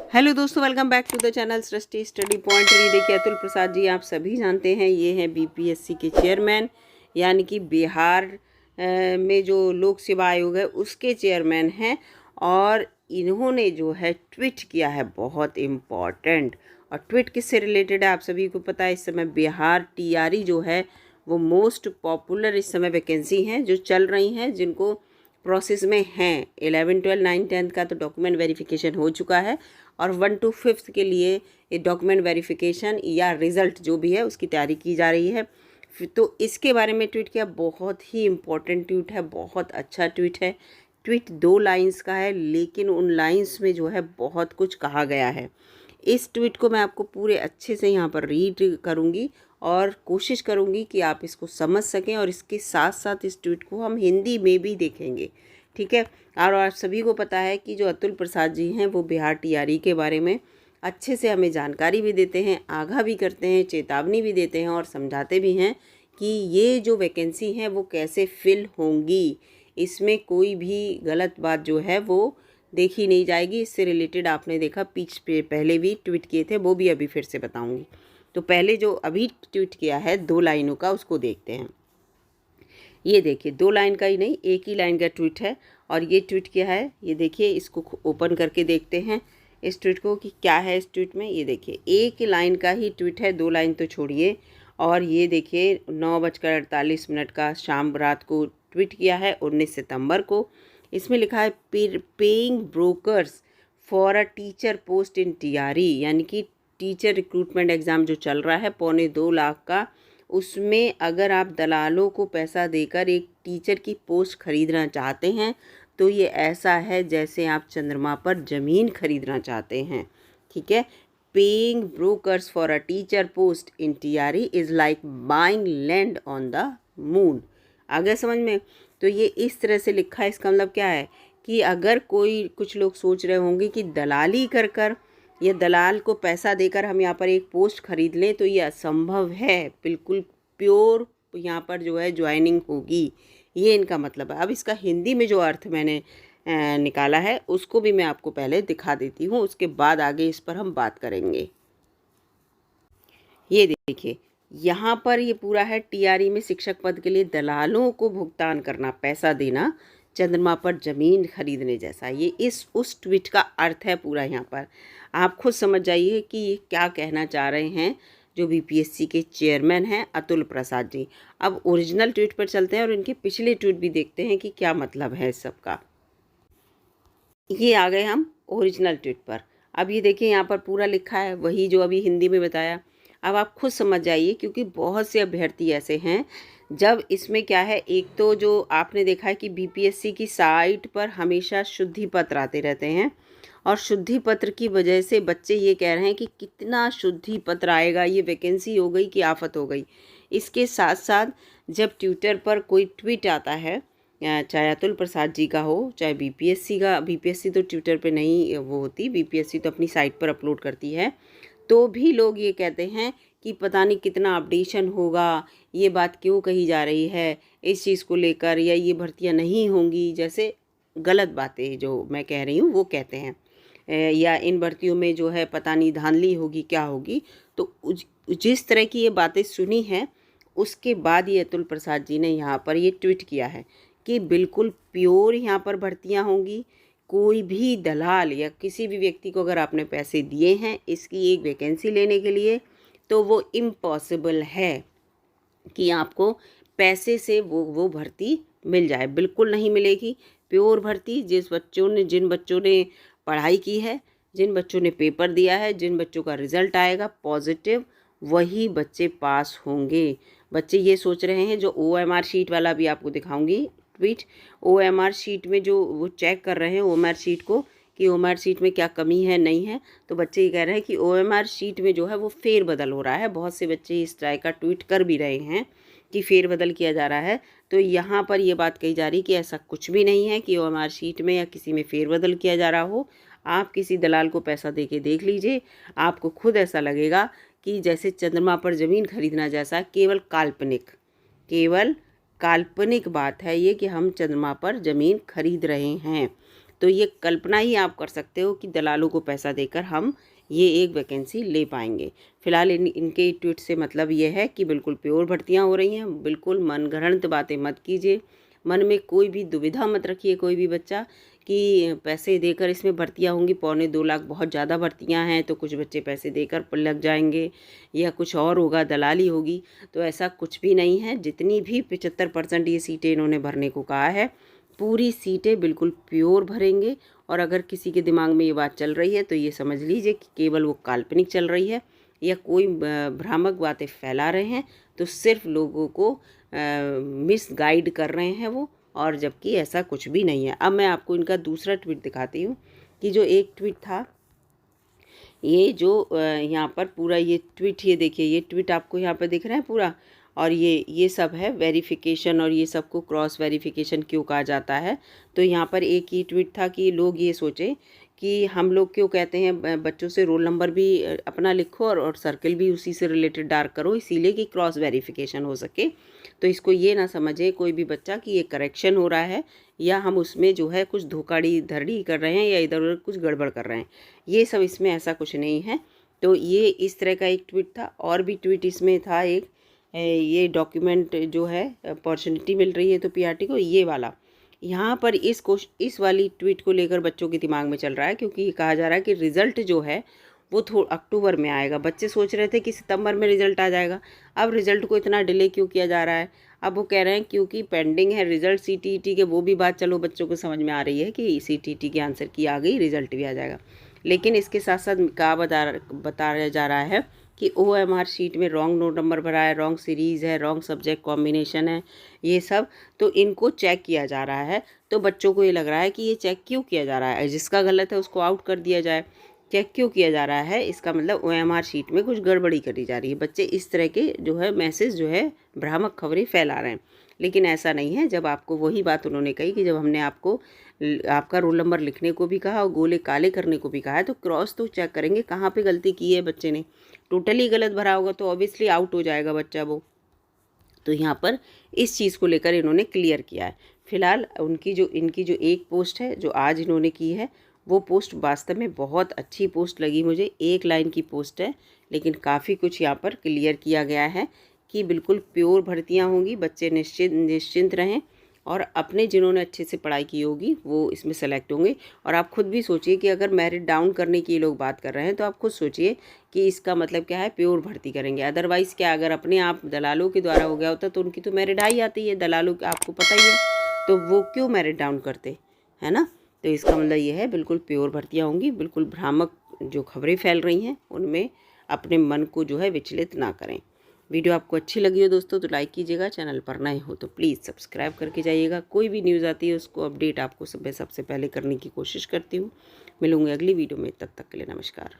Hello दोस्तों, welcome back to the channel Srishti study point. ये देखिए, अतुल प्रसाद जी आप सभी जानते हैं, ये हैं बीपीएससी के चेयरमैन, यानी कि बिहार में जो लोक सेवा आयोग है उसके चेयरमैन हैं। और इन्होंने जो है ट्वीट किया है बहुत इम्पॉर्टेंट। और ट्वीट किससे रिलेटेड है आप सभी को पता है। इस समय बिहार टीआरई जो है वो मोस्ट पॉपुलर इस समय वैकेंसी हैं जो चल रही हैं, जिनको प्रोसेस में हैं। 11, 12, 9, 10 का तो डॉक्यूमेंट वेरिफिकेशन हो चुका है और 1 to 5 के लिए ये डॉक्यूमेंट वेरिफिकेशन या रिज़ल्ट जो भी है उसकी तैयारी की जा रही है। तो इसके बारे में ट्वीट किया, बहुत ही इम्पोर्टेंट ट्वीट है, बहुत अच्छा ट्वीट है। ट्वीट 2 लाइंस का है, लेकिन उन लाइंस में जो है बहुत कुछ कहा गया है। इस ट्वीट को मैं आपको पूरे अच्छे से यहाँ पर रीड करूँगी और कोशिश करूँगी कि आप इसको समझ सकें, और इसके साथ साथ इस ट्वीट को हम हिंदी में भी देखेंगे, ठीक है। और आप सभी को पता है कि जो अतुल प्रसाद जी हैं वो बिहार टीआरई के बारे में अच्छे से हमें जानकारी भी देते हैं, आगाह भी करते हैं, चेतावनी भी देते हैं और समझाते भी हैं कि ये जो वैकेंसी हैं वो कैसे फिल होंगी। इसमें कोई भी गलत बात जो है वो देखी नहीं जाएगी। इससे रिलेटेड आपने देखा पहले भी ट्वीट किए थे, वो भी अभी फिर से बताऊंगी। तो पहले जो अभी ट्वीट किया है 2 लाइनों का, उसको देखते हैं। ये देखिए, 2 लाइन का ही नहीं, एक ही लाइन का ट्वीट है। और ये ट्वीट क्या है ये देखिए, इसको ओपन करके देखते हैं इस ट्वीट को कि क्या है इस ट्वीट में। ये देखिए, एक लाइन का ही ट्वीट है, 2 लाइन तो छोड़िए। और ये देखिए 9:48 का शाम रात को ट्वीट किया है, 19 सितंबर को। इसमें लिखा है paying brokers for a teacher post in TRE, यानी कि टीचर रिक्रूटमेंट एग्ज़ाम जो चल रहा है 2.25 लाख का, उसमें अगर आप दलालों को पैसा देकर एक टीचर की पोस्ट खरीदना चाहते हैं तो ये ऐसा है जैसे आप चंद्रमा पर ज़मीन खरीदना चाहते हैं, ठीक है। Paying brokers for a teacher post in TRE is like buying land on the moon. आ गया समझ में? तो ये इस तरह से लिखा है। इसका मतलब क्या है कि अगर कुछ लोग सोच रहे होंगे कि दलाली कर कर या दलाल को पैसा देकर हम यहाँ पर एक पोस्ट खरीद लें, तो ये असंभव है। बिल्कुल प्योर यहाँ पर जो है ज्वाइनिंग होगी, ये इनका मतलब है। अब इसका हिंदी में जो अर्थ मैंने निकाला है उसको भी मैं आपको पहले दिखा देती हूँ, उसके बाद आगे इस पर हम बात करेंगे। ये देखिए, यहाँ पर ये पूरा है, टीआरई में शिक्षक पद के लिए दलालों को भुगतान करना, पैसा देना, चंद्रमा पर ज़मीन खरीदने जैसा। ये उस ट्वीट का अर्थ है पूरा। यहाँ पर आप खुद समझ जाइए कि ये क्या कहना चाह रहे हैं जो बीपीएससी के चेयरमैन हैं अतुल प्रसाद जी। अब ओरिजिनल ट्वीट पर चलते हैं और इनके पिछले ट्वीट भी देखते हैं कि क्या मतलब है इस सब का। ये आ गए हम ओरिजिनल ट्वीट पर। अब ये देखिए, यहाँ पर पूरा लिखा है वही जो अभी हिंदी में बताया। अब आप खुद समझ जाइए, क्योंकि बहुत से अभ्यर्थी ऐसे हैं। जब इसमें क्या है, एक तो जो आपने देखा है कि बीपीएससी की साइट पर हमेशा शुद्धि पत्र आते रहते हैं, और शुद्धि पत्र की वजह से बच्चे ये कह रहे हैं कि कितना शुद्धि पत्र आएगा, ये वैकेंसी हो गई कि आफत हो गई। इसके साथ साथ जब ट्विटर पर कोई ट्वीट आता है, चाहे अतुल प्रसाद जी का हो चाहे बीपीएससी का, बीपीएससी तो ट्विटर पे नहीं वो होती, बीपीएससी तो अपनी साइट पर अपलोड करती है, तो भी लोग ये कहते हैं कि पता नहीं कितना अपडेशन होगा, ये बात क्यों कही जा रही है इस चीज़ को लेकर, या ये भर्तियां नहीं होंगी, जैसे गलत बातें जो मैं कह रही हूँ वो कहते हैं। या इन भर्तियों में जो है पता नहीं धांधली होगी, क्या होगी। तो जिस तरह की ये बातें सुनी हैं, उसके बाद ये अतुल प्रसाद जी ने यहाँ पर ये ट्वीट किया है कि बिल्कुल प्योर यहाँ पर भर्तियाँ होंगी। कोई भी दलाल या किसी भी व्यक्ति को अगर आपने पैसे दिए हैं इसकी एक वैकेंसी लेने के लिए, तो वो इम्पॉसिबल है कि आपको पैसे से वो भर्ती मिल जाए। बिल्कुल नहीं मिलेगी। प्योर भर्ती जिन बच्चों ने पढ़ाई की है, जिन बच्चों ने पेपर दिया है, जिन बच्चों का रिज़ल्ट आएगा पॉजिटिव, वही बच्चे पास होंगे। बच्चे ये सोच रहे हैं, जो ओएमआर शीट वाला भी आपको दिखाऊंगी ट्वीट, ओएमआर शीट में जो वो चेक कर रहे हैं ओएमआर शीट को कि ओएमआर शीट में क्या कमी है नहीं है, तो बच्चे ये कह रहे हैं कि ओएमआर शीट में जो है वो फेरबदल हो रहा है। बहुत से बच्चे इस तरह का ट्वीट कर भी रहे हैं कि फेरबदल किया जा रहा है। तो यहाँ पर ये बात कही जा रही कि ऐसा कुछ भी नहीं है कि ओएमआर शीट में या किसी में फेरबदल किया जा रहा हो। आप किसी दलाल को पैसा दे के देख लीजिए, आपको खुद ऐसा लगेगा कि जैसे चंद्रमा पर ज़मीन खरीदना जैसा। केवल काल्पनिक बात है ये कि हम चंद्रमा पर ज़मीन खरीद रहे हैं। तो ये कल्पना ही आप कर सकते हो कि दलालों को पैसा देकर हम ये एक वैकेंसी ले पाएंगे। फिलहाल इनके ट्वीट से मतलब ये है कि बिल्कुल प्योर भर्तियाँ हो रही हैं। बिल्कुल मनगढ़ंत बातें मत कीजिए, मन में कोई भी दुविधा मत रखिए कोई भी बच्चा कि पैसे देकर इसमें भर्तियाँ होंगी। 2.25 लाख बहुत ज़्यादा भर्तियाँ हैं, तो कुछ बच्चे पैसे देकर लग जाएंगे या कुछ और होगा, दलाली होगी। तो ऐसा कुछ भी नहीं है। जितनी भी 75% ये सीटें इन्होंने भरने को कहा है, पूरी सीटें बिल्कुल प्योर भरेंगे। और अगर किसी के दिमाग में ये बात चल रही है तो ये समझ लीजिए कि केवल वो काल्पनिक चल रही है या कोई भ्रामक बातें फैला रहे हैं, तो सिर्फ लोगों को मिस गाइड कर रहे हैं वो, और जबकि ऐसा कुछ भी नहीं है। अब मैं आपको इनका दूसरा ट्वीट दिखाती हूँ कि जो एक ट्वीट था, ये जो यहाँ पर पूरा ये ट्वीट, ये देखिए ये ट्वीट आपको यहाँ पर दिख रहा है पूरा, और ये सब है वेरिफिकेशन, और ये सब को क्रॉस वेरिफिकेशन क्यों कहा जाता है। तो यहाँ पर एक ही ट्वीट था कि लोग ये सोचें कि हम लोग क्यों कहते हैं बच्चों से रोल नंबर भी अपना लिखो और सर्कल भी उसी से रिलेटेड डार्क करो, इसीलिए कि क्रॉस वेरिफिकेशन हो सके। तो इसको ये ना समझे कोई भी बच्चा कि ये करेक्शन हो रहा है या हम उसमें जो है कुछ धोखाड़ी धड़ी कर रहे हैं या इधर उधर कुछ गड़बड़ कर रहे हैं। ये सब इसमें ऐसा कुछ नहीं है। तो ये इस तरह का एक ट्वीट था। और भी ट्वीट इसमें था एक, ये डॉक्यूमेंट जो है अपॉर्चुनिटी मिल रही है तो पीआरटी को, ये वाला यहाँ पर इस वाली ट्वीट को लेकर बच्चों के दिमाग में चल रहा है, क्योंकि ये कहा जा रहा है कि रिज़ल्ट जो है वो अक्टूबर में आएगा। बच्चे सोच रहे थे कि सितंबर में रिज़ल्ट आ जाएगा। अब रिज़ल्ट को इतना डिले क्यों किया जा रहा है? अब वो कह रहे हैं क्योंकि पेंडिंग है रिज़ल्ट सीटीईटी के। वो भी बात चलो बच्चों को समझ में आ रही है कि सीटीईटी के आंसर की आ गई, रिज़ल्ट भी आ जाएगा। लेकिन इसके साथ साथ क्या बताया जा रहा है कि OMR शीट में रॉन्ग नोट नंबर भरा है, रॉन्ग सीरीज़ है, रॉन्ग सब्जेक्ट कॉम्बिनेशन है, ये सब तो इनको चेक किया जा रहा है। तो बच्चों को ये लग रहा है कि ये चेक क्यों किया जा रहा है, जिसका गलत है उसको आउट कर दिया जाए। चेक क्यों किया जा रहा है, इसका मतलब OMR शीट में कुछ गड़बड़ी करी जा रही है। बच्चे इस तरह के जो है मैसेज जो है भ्रामक खबरें फैला रहे हैं, लेकिन ऐसा नहीं है। जब आपको वही बात उन्होंने कही कि जब हमने आपको आपका रोल नंबर लिखने को भी कहा और गोले काले करने को भी कहा है, तो क्रॉस तो चेक करेंगे कहाँ पे गलती की है बच्चे ने। टोटली गलत भरा होगा तो ऑब्वियसली आउट हो जाएगा बच्चा वो। तो यहाँ पर इस चीज़ को लेकर इन्होंने क्लियर किया है। फिलहाल इनकी जो एक पोस्ट है जो आज इन्होंने की है, वो पोस्ट वास्तव में बहुत अच्छी पोस्ट लगी मुझे। एक लाइन की पोस्ट है, लेकिन काफ़ी कुछ यहाँ पर क्लियर किया गया है कि बिल्कुल प्योर भर्तियाँ होंगी। बच्चे निश्चिंत रहें, और अपने जिन्होंने अच्छे से पढ़ाई की होगी वो इसमें सेलेक्ट होंगे। और आप खुद भी सोचिए कि अगर मेरिट डाउन करने की लोग बात कर रहे हैं, तो आप खुद सोचिए कि इसका मतलब क्या है, प्योर भर्ती करेंगे। अदरवाइज़ क्या, अगर अपने आप दलालों के द्वारा हो गया होता तो उनकी तो मेरिट हाई आती है, दलालों की आपको पता ही है, तो वो क्यों मेरिट डाउन करते, है ना। तो इसका मतलब ये है बिल्कुल प्योर भर्तियाँ होंगी। बिल्कुल भ्रामक जो खबरें फैल रही हैं उनमें अपने मन को जो है विचलित ना करें। वीडियो आपको अच्छी लगी हो दोस्तों तो लाइक कीजिएगा, चैनल पर नए हो तो प्लीज़ सब्सक्राइब करके जाइएगा। कोई भी न्यूज़ आती है उसको अपडेट आपको सबसे पहले करने की कोशिश करती हूँ। मिलूंगी अगली वीडियो में, तब तक के लिए नमस्कार।